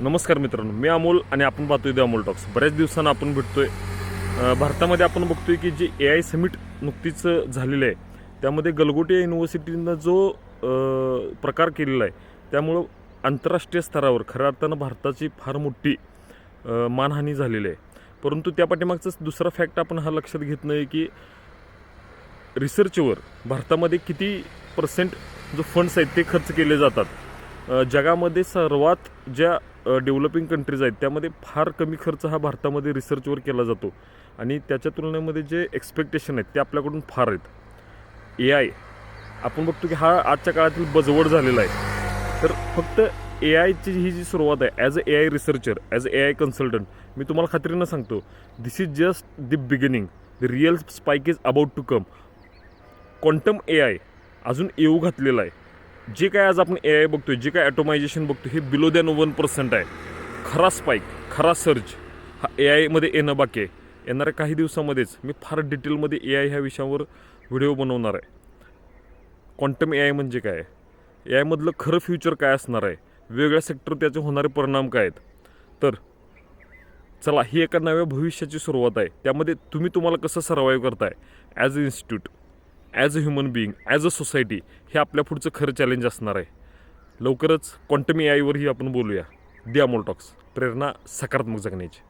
नमस्कार मित्रांनो, मी अमोल आणि आपण पाहतोय द अमोल टॉक्स. बऱ्याच दिवसांना आपण भेटतोय. भारतामध्ये आपण बघतोय की जे AI समिट नुकतीच झालेलं आहे, त्यामध्ये गलगोटे युनिव्हर्सिटीनं जो प्रकार केलेला आहे, त्यामुळं आंतरराष्ट्रीय स्तरावर खऱ्या अर्थानं भारताची फार मोठी मानहानी झालेली आहे. परंतु त्या पाठीमागचाच दुसरा फॅक्ट आपण हा लक्षात घेत नाही की रिसर्चवर भारतामध्ये किती पर्सेंट जो फंड्स आहेत ते खर्च केले जातात. जगामध्ये सर्वात ज्या डेव्हलपिंग कंट्रीज आहेत त्यामध्ये फार कमी खर्च हा भारतामध्ये रिसर्चवर केला जातो आणि त्याच्या तुलनेमध्ये जे एक्सपेक्टेशन आहेत ते आपल्याकडून फार आहेत. AI आपण बघतो की हा आजच्या काळातील बजवड झालेला आहे. तर फक्त AIची ही जी सुरुवात आहे, as a AI researcher, as a AI consultant, मी तुम्हाला खात्रीनं सांगतो, this is just the beginning. The real spike is about to come. Quantum AI अजून येऊ घातलेला आहे. जे काय आज आपण AI बघतोय, जे काय ॲटोमायझेशन बघतोय, हे बिलो दॅन 1% आहे. खरा स्पाईक, खरा सर्च हा AIमध्ये येणं बाकी आहे. येणाऱ्या काही दिवसामध्येच मी फार डिटेलमध्ये AI ह्या विषयावर व्हिडिओ बनवणार आहे. क्वांटम AI म्हणजे काय, AIमधलं खरं फ्युचर काय असणार आहे, वेगळ्या सेक्टर त्याचे होणारे परिणाम काय आहेत. तर चला, ही एका नव्या भविष्याची सुरुवात आहे. त्यामध्ये तुम्हाला कसं सर्वाईव्ह करताय as a institute, as a human being, as a society, हे आपल्या पुढचं खरं चॅलेंज असणार आहे. लवकरच क्वांटम AIवरही आपण बोलूया. द अमोल टॉक्स, प्रेरणा सकारात्मक जगण्याची.